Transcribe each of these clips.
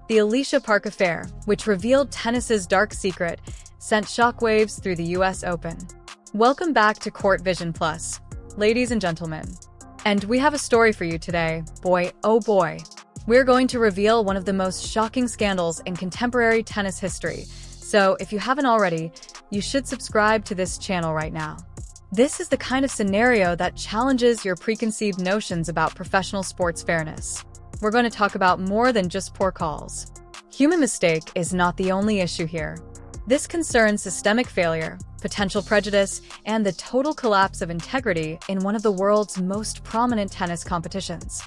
The Alycia Park affair, which revealed tennis's dark secret, sent shockwaves through the US Open. Welcome back to Court Vision Plus, ladies and gentlemen. And we have a story for you today. Boy, oh boy. We're going to reveal one of the most shocking scandals in contemporary tennis history. So if you haven't already, you should subscribe to this channel right now. This is the kind of scenario that challenges your preconceived notions about professional sports fairness. We're going to talk about more than just poor calls. Human mistake is not the only issue here. This concerns systemic failure, potential prejudice, and the total collapse of integrity in one of the world's most prominent tennis competitions.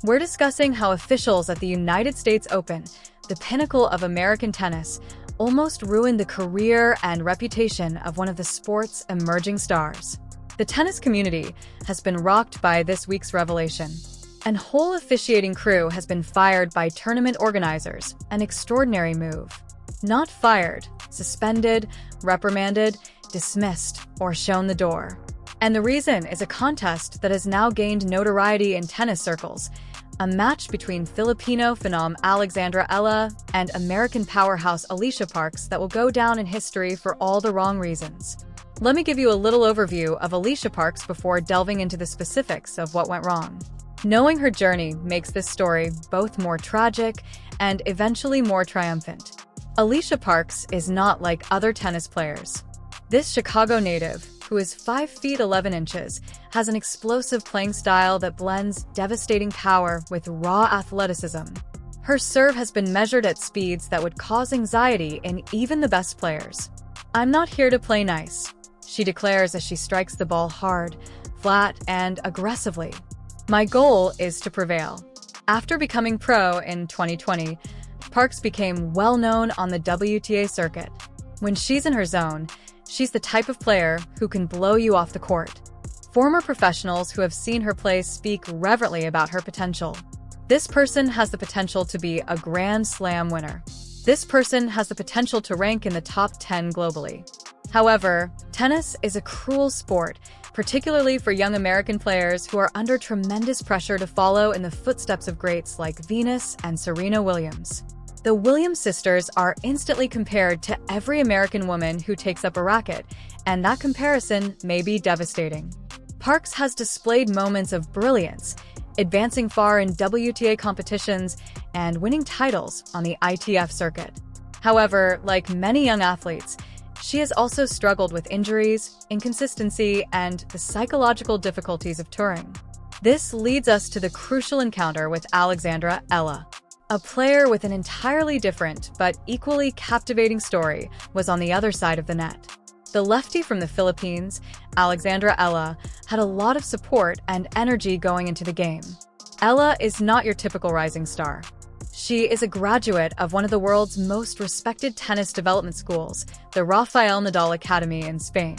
We're discussing how officials at the United States Open, the pinnacle of American tennis, almost ruined the career and reputation of one of the sport's emerging stars. The tennis community has been rocked by this week's revelation. An whole officiating crew has been fired by tournament organizers, an extraordinary move. Not fired, suspended, reprimanded, dismissed, or shown the door. And the reason is a contest that has now gained notoriety in tennis circles, a match between Filipino phenom Alexandra Ella and American powerhouse Alycia Parks that will go down in history for all the wrong reasons. Let me give you a little overview of Alycia Parks before delving into the specifics of what went wrong. Knowing her journey makes this story both more tragic and eventually more triumphant. Alycia Parks is not like other tennis players. This Chicago native, who is 5 feet 11 inches, has an explosive playing style that blends devastating power with raw athleticism. Her serve has been measured at speeds that would cause anxiety in even the best players. "I'm not here to play nice," she declares as she strikes the ball hard, flat, and aggressively. "My goal is to prevail." After becoming pro in 2020, Parks became well-known on the WTA circuit. When she's in her zone, she's the type of player who can blow you off the court. Former professionals who have seen her play speak reverently about her potential. This person has the potential to be a Grand Slam winner. This person has the potential to rank in the top 10 globally. However, tennis is a cruel sport, particularly for young American players who are under tremendous pressure to follow in the footsteps of greats like Venus and Serena Williams. The Williams sisters are instantly compared to every American woman who takes up a racket, and that comparison may be devastating. Parks has displayed moments of brilliance, advancing far in WTA competitions and winning titles on the ITF circuit. However, like many young athletes, she has also struggled with injuries, inconsistency, and the psychological difficulties of touring. This leads us to the crucial encounter with Alexandra Ella. A player with an entirely different but equally captivating story was on the other side of the net. The lefty from the Philippines, Alexandra Ella, had a lot of support and energy going into the game. Ella is not your typical rising star. She is a graduate of one of the world's most respected tennis development schools, the Rafael Nadal Academy in Spain.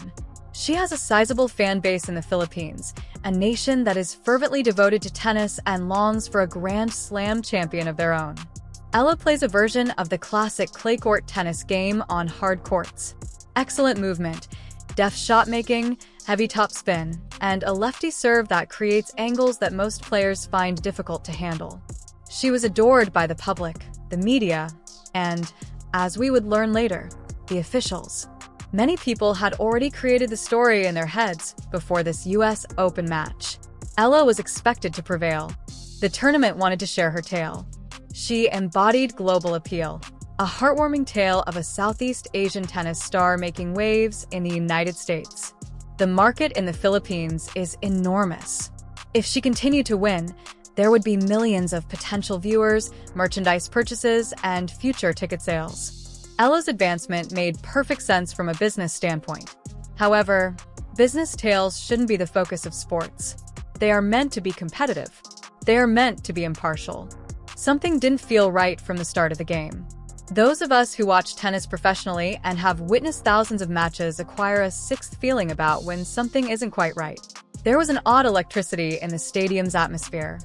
She has a sizable fan base in the Philippines, a nation that is fervently devoted to tennis and longs for a Grand Slam champion of their own. Ella plays a version of the classic clay court tennis game on hard courts. Excellent movement, deft shot-making, heavy topspin, and a lefty serve that creates angles that most players find difficult to handle. She was adored by the public, the media, and, as we would learn later, the officials. Many people had already created the story in their heads before this US Open match. Ella was expected to prevail. The tournament wanted to share her tale. She embodied global appeal, a heartwarming tale of a Southeast Asian tennis star making waves in the United States. The market in the Philippines is enormous. If she continued to win, there would be millions of potential viewers, merchandise purchases, and future ticket sales. Ella's advancement made perfect sense from a business standpoint. However, business tales shouldn't be the focus of sports. They are meant to be competitive. They are meant to be impartial. Something didn't feel right from the start of the game. Those of us who watch tennis professionally and have witnessed thousands of matches acquire a sixth feeling about when something isn't quite right. There was an odd electricity in the stadium's atmosphere.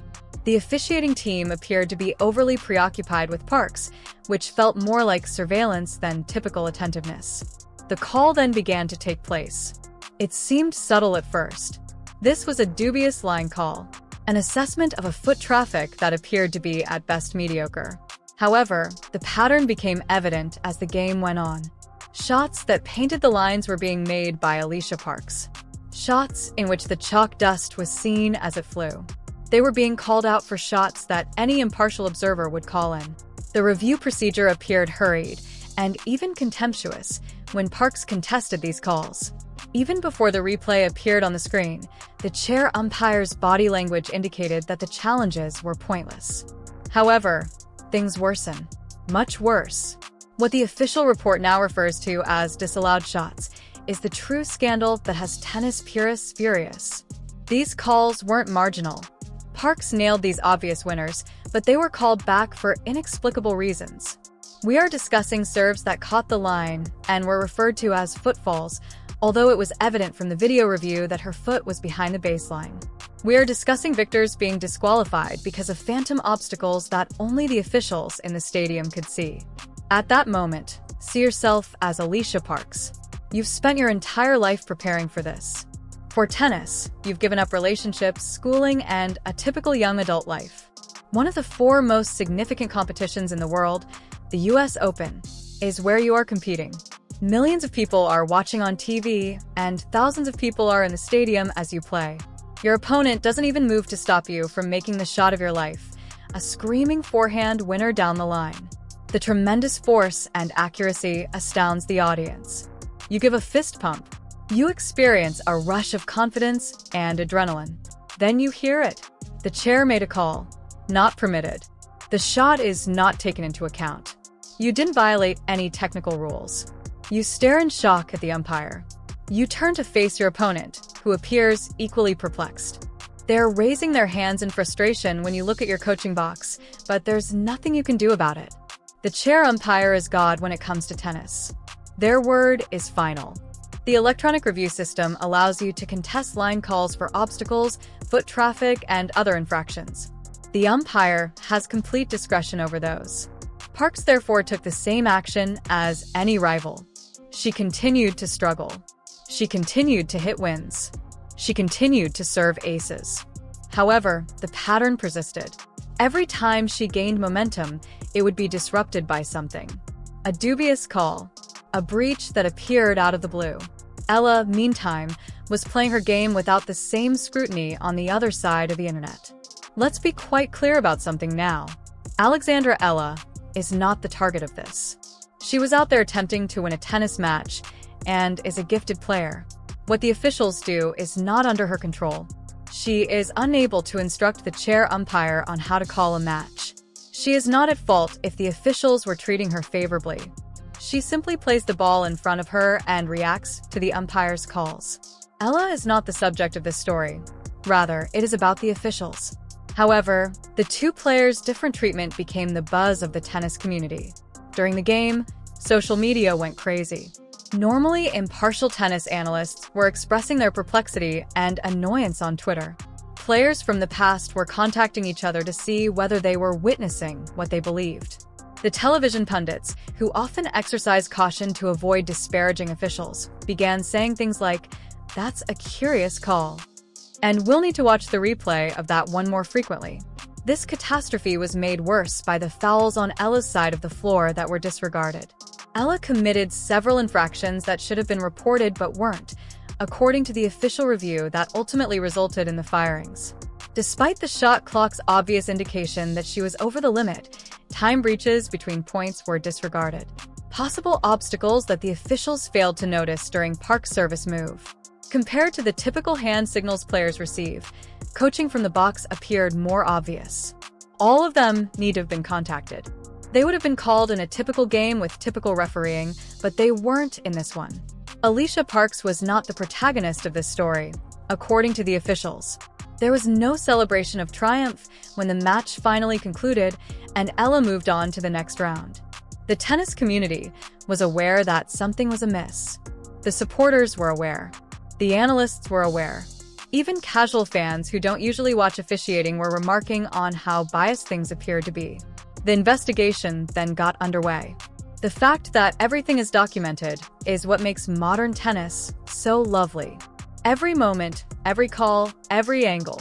The officiating team appeared to be overly preoccupied with Parks, which felt more like surveillance than typical attentiveness. The call then began to take place. It seemed subtle at first. This was a dubious line call, an assessment of a foot traffic that appeared to be at best mediocre. However, the pattern became evident as the game went on. Shots that painted the lines were being made by Alycia Parks. Shots in which the chalk dust was seen as it flew. They were being called out for shots that any impartial observer would call in. The review procedure appeared hurried and even contemptuous when Parks contested these calls. Even before the replay appeared on the screen, the chair umpire's body language indicated that the challenges were pointless. However, things worsen. Much worse. What the official report now refers to as disallowed shots is the true scandal that has tennis purists furious. These calls weren't marginal. Parks nailed these obvious winners, but they were called back for inexplicable reasons. We are discussing serves that caught the line and were referred to as footfalls, although it was evident from the video review that her foot was behind the baseline. We are discussing victors being disqualified because of phantom obstacles that only the officials in the stadium could see. At that moment, see yourself as Alycia Parks. You've spent your entire life preparing for this. For tennis, you've given up relationships, schooling, and a typical young adult life. One of the 4 most significant competitions in the world, the US Open, is where you are competing. Millions of people are watching on TV, and thousands of people are in the stadium as you play. Your opponent doesn't even move to stop you from making the shot of your life, a screaming forehand winner down the line. The tremendous force and accuracy astounds the audience. You give a fist pump. You experience a rush of confidence and adrenaline. Then you hear it. The chair made a call. Not permitted. The shot is not taken into account. You didn't violate any technical rules. You stare in shock at the umpire. You turn to face your opponent, who appears equally perplexed. They're raising their hands in frustration when you look at your coaching box, but there's nothing you can do about it. The chair umpire is God when it comes to tennis. Their word is final. The electronic review system allows you to contest line calls for obstacles, foot traffic, and other infractions. The umpire has complete discretion over those. Parks therefore took the same action as any rival. She continued to struggle. She continued to hit wins. She continued to serve aces. However, the pattern persisted. Every time she gained momentum, it would be disrupted by something. A dubious call. A breach that appeared out of the blue. Ella, meantime, was playing her game without the same scrutiny on the other side of the internet. Let's be quite clear about something now. Alexandra Ella is not the target of this. She was out there attempting to win a tennis match and is a gifted player. What the officials do is not under her control. She is unable to instruct the chair umpire on how to call a match. She is not at fault if the officials were treating her favorably. She simply plays the ball in front of her and reacts to the umpire's calls. Ella is not the subject of this story. Rather, it is about the officials. However, the 2 players' different treatment became the buzz of the tennis community. During the game, social media went crazy. Normally impartial tennis analysts were expressing their perplexity and annoyance on Twitter. Players from the past were contacting each other to see whether they were witnessing what they believed. The television pundits, who often exercise caution to avoid disparaging officials, began saying things like, "That's a curious call," and "We'll need to watch the replay of that one more frequently." This catastrophe was made worse by the fouls on Ella's side of the floor that were disregarded. Ella committed several infractions that should have been reported but weren't, according to the official review that ultimately resulted in the firings. Despite the shot clock's obvious indication that she was over the limit, time breaches between points were disregarded. Possible obstacles that the officials failed to notice during Park's service move. Compared to the typical hand signals players receive, coaching from the box appeared more obvious. All of them need to have been contacted. They would have been called in a typical game with typical refereeing, but they weren't in this one. Alycia Parks was not the protagonist of this story, according to the officials. There was no celebration of triumph when the match finally concluded and Ella moved on to the next round. The tennis community was aware that something was amiss. The supporters were aware. The analysts were aware. Even casual fans who don't usually watch officiating were remarking on how biased things appeared to be. The investigation then got underway. The fact that everything is documented is what makes modern tennis so lovely. Every moment, every call, every angle.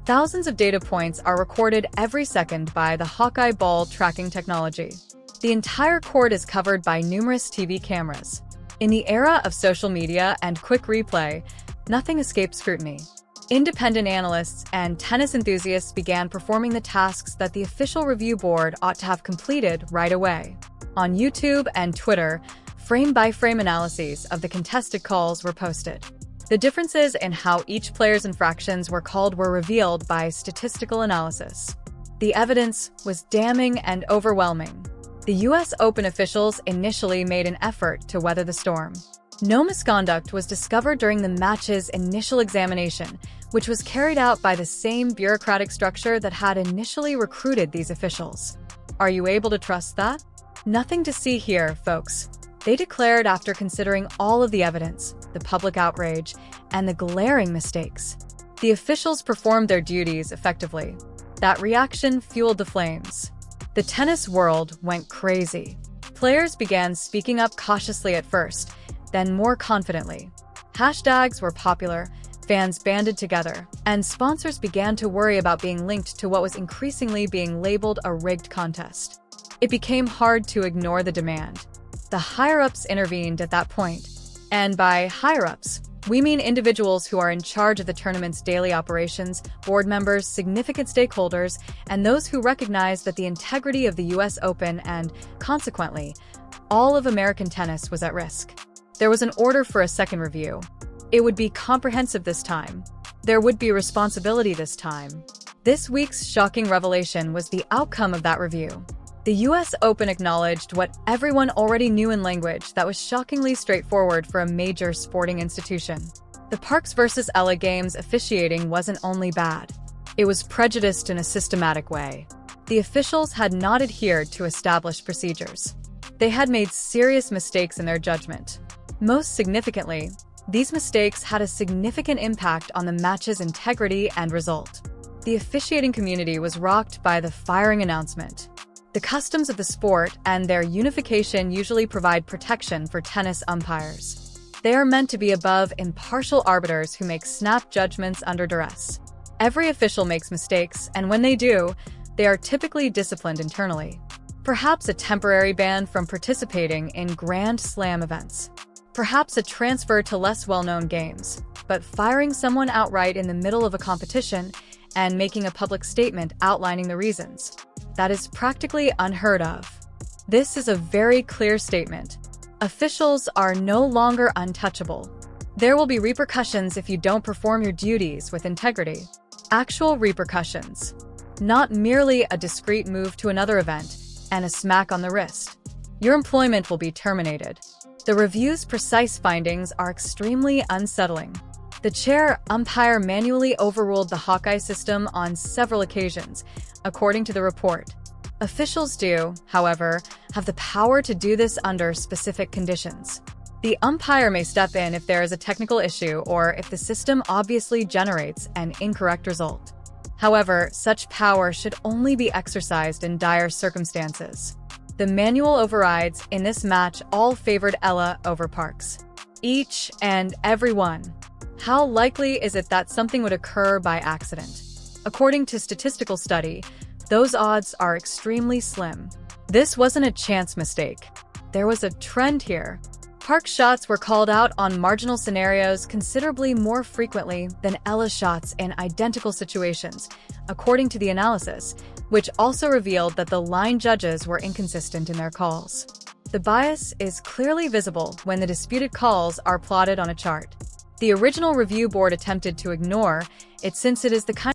Thousands of data points are recorded every second by the Hawkeye ball tracking technology. The entire court is covered by numerous TV cameras. In the era of social media and quick replay, nothing escaped scrutiny. Independent analysts and tennis enthusiasts began performing the tasks that the official review board ought to have completed right away. On YouTube and Twitter, frame-by-frame analyses of the contested calls were posted. The differences in how each player's infractions were called were revealed by statistical analysis. The evidence was damning and overwhelming. The US Open officials initially made an effort to weather the storm. No misconduct was discovered during the match's initial examination, which was carried out by the same bureaucratic structure that had initially recruited these officials. Are you able to trust that? Nothing to see here, folks. They declared after considering all of the evidence, the public outrage, and the glaring mistakes. The officials performed their duties effectively. That reaction fueled the flames. The tennis world went crazy. Players began speaking up cautiously at first, then more confidently. Hashtags were popular, fans banded together, and sponsors began to worry about being linked to what was increasingly being labeled a rigged contest. It became hard to ignore the demand. The higher-ups intervened at that point. And by higher-ups, we mean individuals who are in charge of the tournament's daily operations, board members, significant stakeholders, and those who recognize that the integrity of the US Open and, consequently, all of American tennis was at risk. There was an order for a second review. It would be comprehensive this time. There would be responsibility this time. This week's shocking revelation was the outcome of that review. The US Open acknowledged what everyone already knew in language that was shockingly straightforward for a major sporting institution. The Parks vs. Ella games officiating wasn't only bad. It was prejudiced in a systematic way. The officials had not adhered to established procedures. They had made serious mistakes in their judgment. Most significantly, these mistakes had a significant impact on the match's integrity and result. The officiating community was rocked by the firing announcement. The customs of the sport and their unification usually provide protection for tennis umpires. They are meant to be above impartial arbiters who make snap judgments under duress. Every official makes mistakes, and when they do, they are typically disciplined internally. Perhaps a temporary ban from participating in Grand Slam events. Perhaps a transfer to less well-known games. But firing someone outright in the middle of a competition and making a public statement outlining the reasons, that is practically unheard of. This is a very clear statement. Officials are no longer untouchable. There will be repercussions if you don't perform your duties with integrity. Actual repercussions. Not merely a discreet move to another event and a smack on the wrist. Your employment will be terminated. The review's precise findings are extremely unsettling. The chair umpire manually overruled the Hawkeye system on several occasions, according to the report. Officials do, however, have the power to do this under specific conditions. The umpire may step in if there is a technical issue or if the system obviously generates an incorrect result. However, such power should only be exercised in dire circumstances. The manual overrides in this match all favored Ella over Parks. Each and every one. How likely is it that something would occur by accident? According to statistical study, those odds are extremely slim. This wasn't a chance mistake. There was a trend here. Parks shots were called out on marginal scenarios considerably more frequently than Ella shots in identical situations, according to the analysis, which also revealed that the line judges were inconsistent in their calls. The bias is clearly visible when the disputed calls are plotted on a chart. The original review board attempted to ignore it since it is the kind